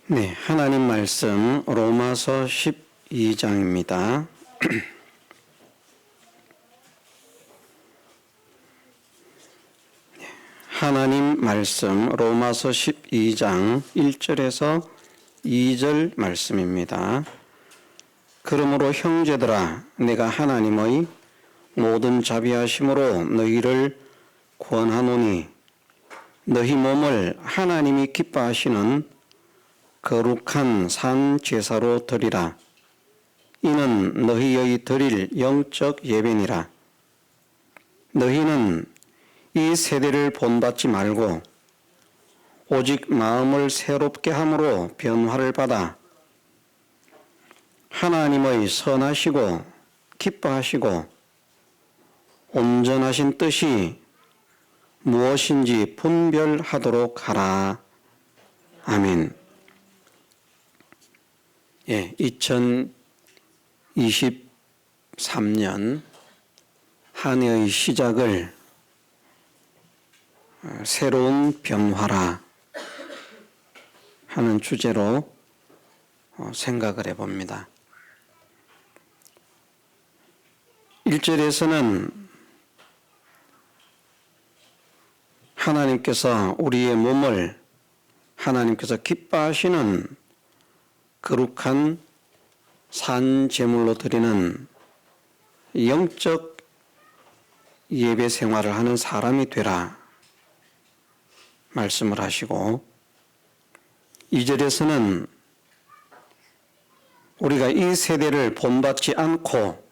네, 하나님 말씀 로마서 12장입니다. 하나님 말씀 로마서 12장 1절에서 2절 말씀입니다. 그러므로 형제들아, 내가 하나님의 모든 자비하심으로 너희를 권하노니 너희 몸을 하나님이 기뻐하시는 거룩한 산 제사로 드리라. 이는 너희의 드릴 영적 예배니라. 너희는 이 세대를 본받지 말고 오직 마음을 새롭게 함으로 변화를 받아 하나님의 선하시고 기뻐하시고 온전하신 뜻이 무엇인지 분별하도록 하라. 아멘. 2023년 한 해의 시작을 새로운 변화라 하는 주제로 생각을 해봅니다. 1절에서는 하나님께서 우리의 몸을 하나님께서 기뻐하시는 거룩한 산 제물로 드리는 영적 예배 생활을 하는 사람이 되라 말씀을 하시고, 2절에서는 우리가 이 세대를 본받지 않고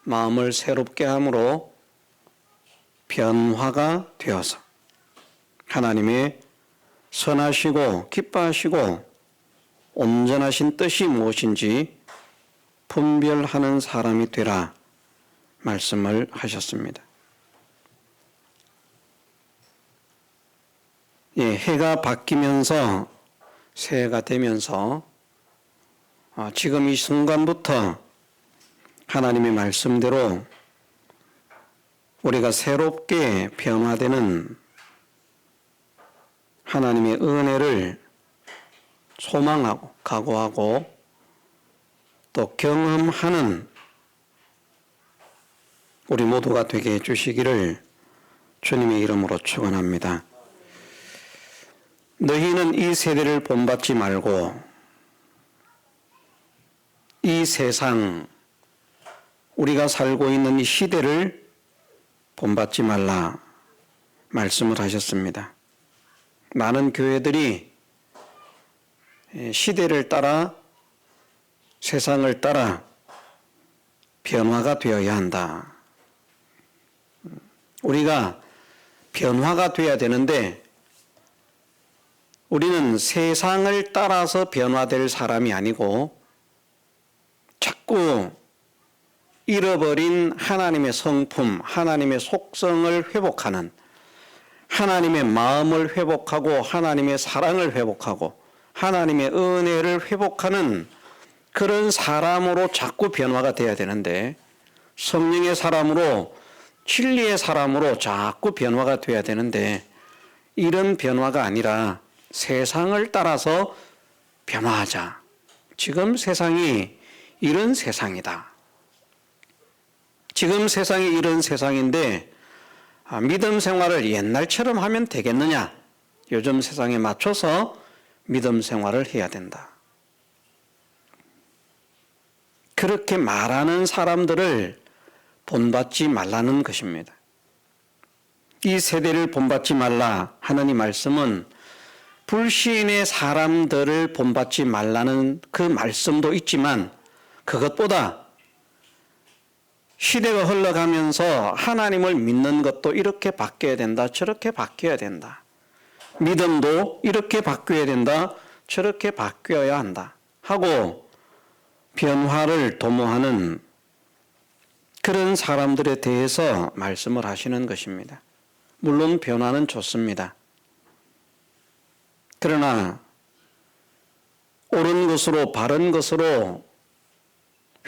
마음을 새롭게 함으로 변화가 되어서 하나님의 선하시고 기뻐하시고 온전하신 뜻이 무엇인지 분별하는 사람이 되라 말씀을 하셨습니다. 해가 바뀌면서 새해가 되면서 지금 이 순간부터 하나님의 말씀대로 우리가 새롭게 변화되는 하나님의 은혜를 소망하고 각오하고 또 경험하는 우리 모두가 되게 해주시기를 주님의 이름으로 축원합니다. 너희는 이 세대를 본받지 말고 이 세상, 우리가 살고 있는 이 시대를 본받지 말라 말씀을 하셨습니다. 많은 교회들이 시대를 따라 세상을 따라 변화가 되어야 한다. 우리가 변화가 되어야 되는데 우리는 세상을 따라서 변화될 사람이 아니고 자꾸 잃어버린 하나님의 성품, 하나님의 속성을 회복하는, 하나님의 마음을 회복하고 하나님의 사랑을 회복하고 하나님의 은혜를 회복하는 그런 사람으로 자꾸 변화가 돼야 되는데, 성령의 사람으로, 진리의 사람으로 자꾸 변화가 돼야 되는데, 이런 변화가 아니라 세상을 따라서 변화하자. 지금 세상이 이런 세상이다. 지금 세상이 이런 세상인데 믿음 생활을 옛날처럼 하면 되겠느냐? 요즘 세상에 맞춰서 믿음 생활을 해야 된다. 그렇게 말하는 사람들을 본받지 말라는 것입니다. 이 세대를 본받지 말라 하는 이 말씀은 불신의 사람들을 본받지 말라는 그 말씀도 있지만, 그것보다 시대가 흘러가면서 하나님을 믿는 것도 이렇게 바뀌어야 된다, 저렇게 바뀌어야 된다. 믿음도 이렇게 바뀌어야 된다, 저렇게 바뀌어야 한다 하고 변화를 도모하는 그런 사람들에 대해서 말씀을 하시는 것입니다. 물론 변화는 좋습니다. 그러나 옳은 것으로, 바른 것으로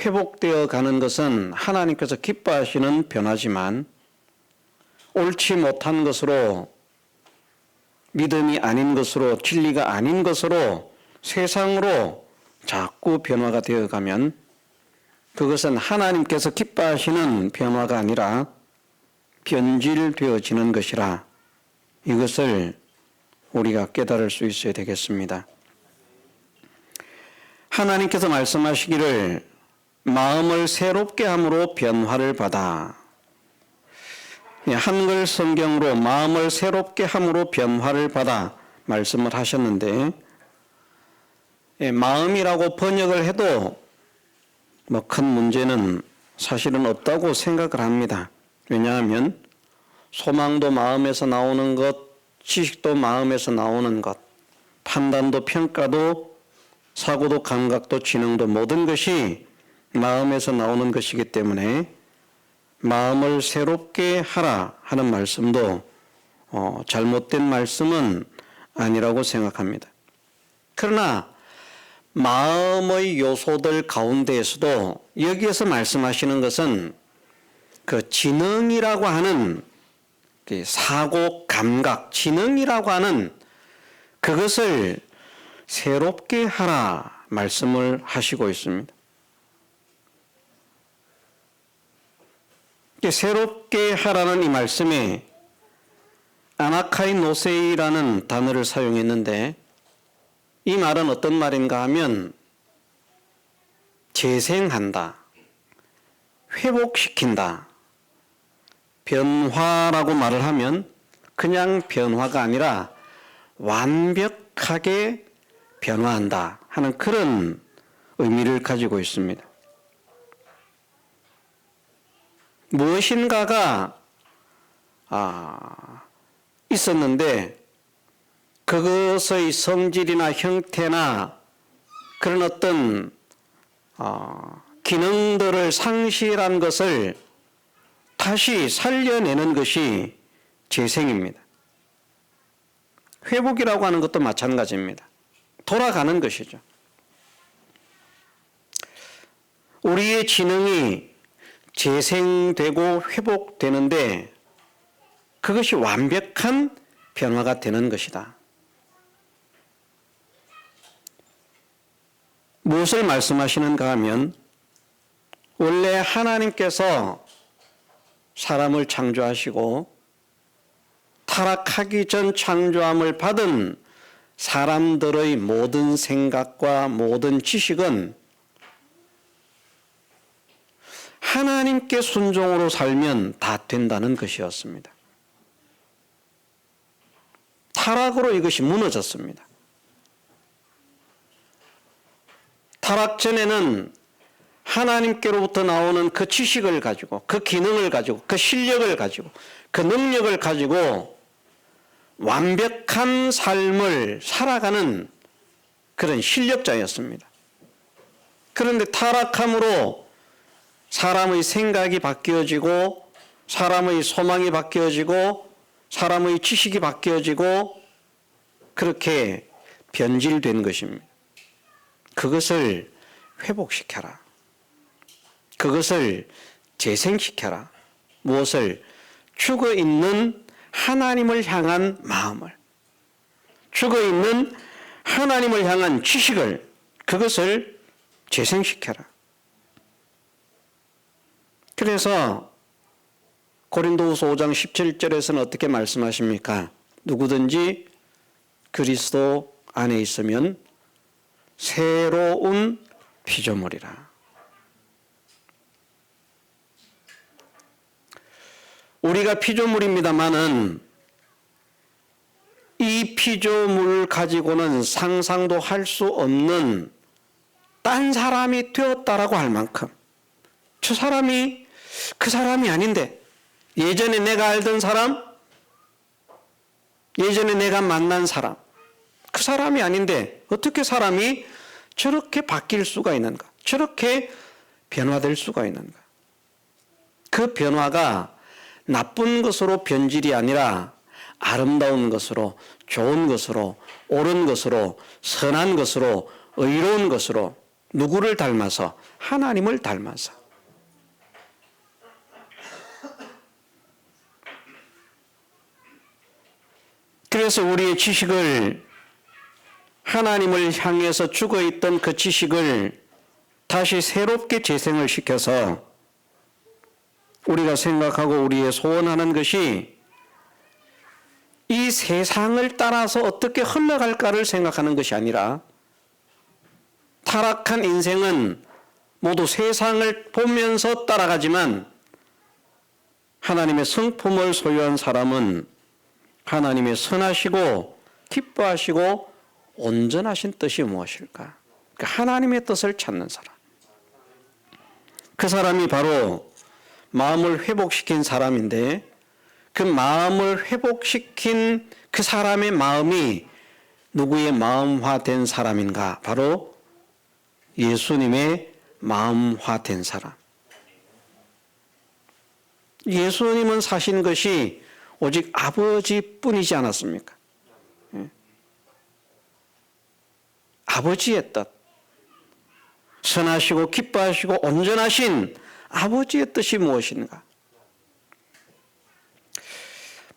회복되어 가는 것은 하나님께서 기뻐하시는 변화지만, 옳지 못한 것으로, 믿음이 아닌 것으로, 진리가 아닌 것으로 세상으로 자꾸 변화가 되어가면 그것은 하나님께서 기뻐하시는 변화가 아니라 변질되어지는 것이라 이것을 우리가 깨달을 수 있어야 되겠습니다. 하나님께서 말씀하시기를 마음을 새롭게 함으로 변화를 받아. 한글 성경으로 마음을 새롭게 함으로 변화를 받아 말씀을 하셨는데 마음이라고 번역을 해도 큰 문제는 사실은 없다고 생각을 합니다. 왜냐하면 소망도 마음에서 나오는 것, 지식도 마음에서 나오는 것, 판단도 평가도 사고도 감각도 지능도 모든 것이 마음에서 나오는 것이기 때문에 마음을 새롭게 하라 하는 말씀도 잘못된 말씀은 아니라고 생각합니다. 그러나 마음의 요소들 가운데에서도 여기에서 말씀하시는 것은 그 지능이라고 하는 사고, 감각, 지능이라고 하는 그것을 새롭게 하라 말씀을 하시고 있습니다. 새롭게 하라는 이 말씀에 아나카이노세이라는 단어를 사용했는데 이 말은 어떤 말인가 하면 재생한다, 회복시킨다, 변화라고 말을 하면 그냥 변화가 아니라 완벽하게 변화한다 하는 그런 의미를 가지고 있습니다. 무엇인가가 있었는데 그것의 성질이나 형태나 그런 어떤 기능들을 상실한 것을 다시 살려내는 것이 재생입니다. 회복이라고 하는 것도 마찬가지입니다. 돌아가는 것이죠. 우리의 지능이 재생되고 회복되는데 그것이 완벽한 변화가 되는 것이다. 무엇을 말씀하시는가 하면 원래 하나님께서 사람을 창조하시고 타락하기 전 창조함을 받은 사람들의 모든 생각과 모든 지식은 하나님께 순종으로 살면 다 된다는 것이었습니다. 타락으로 이것이 무너졌습니다. 타락 전에는 하나님께로부터 나오는 그 지식을 가지고 그 기능을 가지고 그 실력을 가지고 그 능력을 가지고 완벽한 삶을 살아가는 그런 실력자였습니다. 그런데 타락함으로 사람의 생각이 바뀌어지고 사람의 소망이 바뀌어지고 사람의 지식이 바뀌어지고 그렇게 변질된 것입니다. 그것을 회복시켜라. 그것을 재생시켜라. 무엇을? 죽어있는 하나님을 향한 마음을, 죽어있는 하나님을 향한 지식을, 그것을 재생시켜라. 그래서 고린도후서 5장 17절에서는 어떻게 말씀하십니까? 누구든지 그리스도 안에 있으면 새로운 피조물이라. 우리가 피조물입니다마는 이 피조물을 가지고는 상상도 할 수 없는 딴 사람이 되었다라고 할 만큼 저 사람이 그 사람이 아닌데 예전에 내가 알던 사람, 예전에 내가 만난 사람, 그 사람이 아닌데 어떻게 사람이 저렇게 바뀔 수가 있는가? 저렇게 변화될 수가 있는가? 그 변화가 나쁜 것으로 변질이 아니라 아름다운 것으로, 좋은 것으로, 옳은 것으로, 선한 것으로, 의로운 것으로 누구를 닮아서? 하나님을 닮아서. 그래서 우리의 지식을 하나님을 향해서 죽어있던 그 지식을 다시 새롭게 재생을 시켜서 우리가 생각하고 우리의 소원하는 것이 이 세상을 따라서 어떻게 흘러갈까를 생각하는 것이 아니라 타락한 인생은 모두 세상을 보면서 따라가지만 하나님의 성품을 소유한 사람은 하나님의 선하시고 기뻐하시고 온전하신 뜻이 무엇일까? 그러니까 하나님의 뜻을 찾는 사람. 그 사람이 바로 마음을 회복시킨 사람인데 그 마음을 회복시킨 그 사람의 마음이 누구의 마음화된 사람인가? 바로 예수님의 마음화된 사람. 예수님은 사신 것이 오직 아버지뿐이지 않았습니까? 아버지의 뜻, 선하시고 기뻐하시고 온전하신 아버지의 뜻이 무엇인가?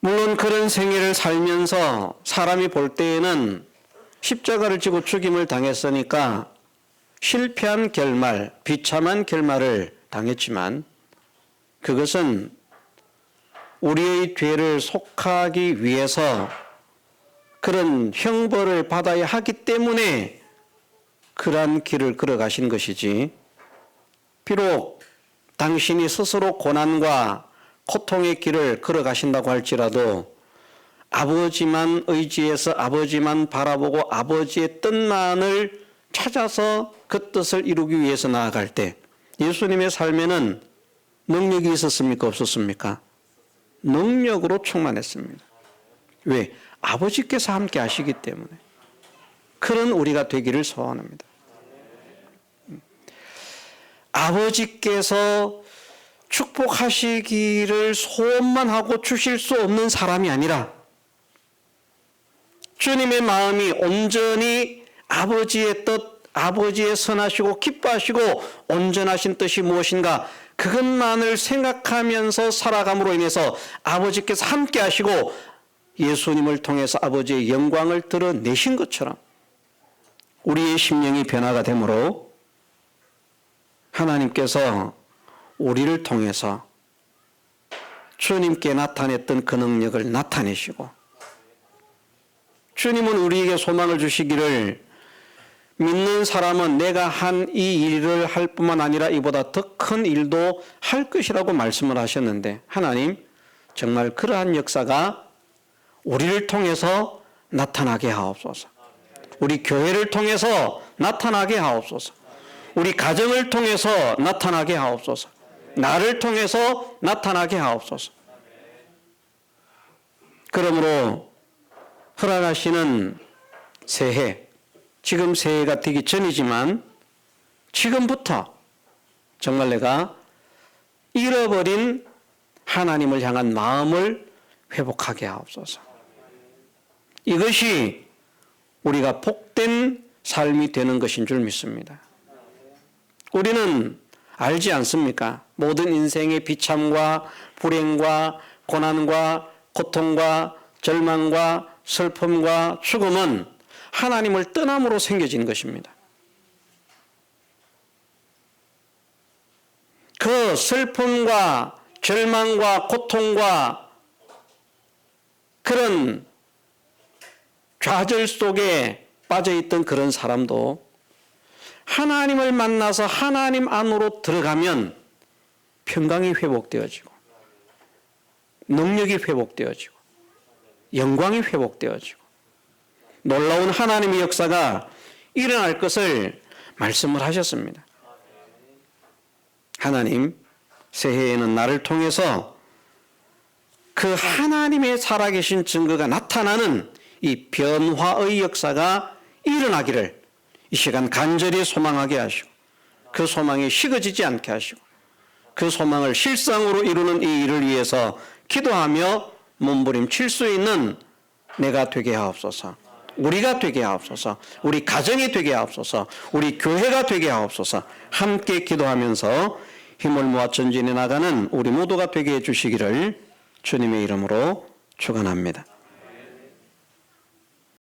물론 그런 생애를 살면서 사람이 볼 때에는 십자가를 지고 죽임을 당했으니까 실패한 결말, 비참한 결말을 당했지만 그것은 우리의 죄를 속하기 위해서 그런 형벌을 받아야 하기 때문에 그러한 길을 걸어가신 것이지, 비록 당신이 스스로 고난과 고통의 길을 걸어가신다고 할지라도 아버지만 의지해서 아버지만 바라보고 아버지의 뜻만을 찾아서 그 뜻을 이루기 위해서 나아갈 때 예수님의 삶에는 능력이 있었습니까? 없었습니까? 능력으로 충만했습니다. 왜? 아버지께서 함께 하시기 때문에. 그런 우리가 되기를 소원합니다. 아버지께서 축복하시기를 소원만 하고 주실 수 없는 사람이 아니라 주님의 마음이 온전히 아버지의 뜻, 아버지의 선하시고 기뻐하시고 온전하신 뜻이 무엇인가, 그것만을 생각하면서 살아감으로 인해서 아버지께서 함께 하시고 예수님을 통해서 아버지의 영광을 드러내신 것처럼 우리의 심령이 변화가 되므로 하나님께서 우리를 통해서 주님께 나타냈던 그 능력을 나타내시고, 주님은 우리에게 소망을 주시기를 믿는 사람은 내가 한 이 일을 할 뿐만 아니라 이보다 더 큰 일도 할 것이라고 말씀을 하셨는데, 하나님 정말 그러한 역사가 우리를 통해서 나타나게 하옵소서. 우리 교회를 통해서 나타나게 하옵소서. 우리 가정을 통해서 나타나게 하옵소서. 나를 통해서 나타나게 하옵소서. 그러므로 허락하시는 새해, 지금 새해가 되기 전이지만 지금부터 정말 내가 잃어버린 하나님을 향한 마음을 회복하게 하옵소서. 이것이 우리가 복된 삶이 되는 것인 줄 믿습니다. 우리는 알지 않습니까? 모든 인생의 비참과 불행과 고난과 고통과 절망과 슬픔과 죽음은 하나님을 떠남으로 생겨진 것입니다. 그 슬픔과 절망과 고통과 그런 좌절 속에 빠져있던 그런 사람도 하나님을 만나서 하나님 안으로 들어가면 평강이 회복되어지고 능력이 회복되어지고 영광이 회복되어지고 놀라운 하나님의 역사가 일어날 것을 말씀을 하셨습니다. 하나님, 새해에는 나를 통해서 그 하나님의 살아계신 증거가 나타나는 이 변화의 역사가 일어나기를 이 시간 간절히 소망하게 하시고, 그 소망이 식어지지 않게 하시고, 그 소망을 실상으로 이루는 이 일을 위해서 기도하며 몸부림칠 수 있는 내가 되게 하옵소서. 우리가 되게 하옵소서. 우리 가정이 되게 하옵소서. 우리 교회가 되게 하옵소서. 함께 기도하면서 힘을 모아 전진해 나가는 우리 모두가 되게 해주시기를 주님의 이름으로 축원합니다.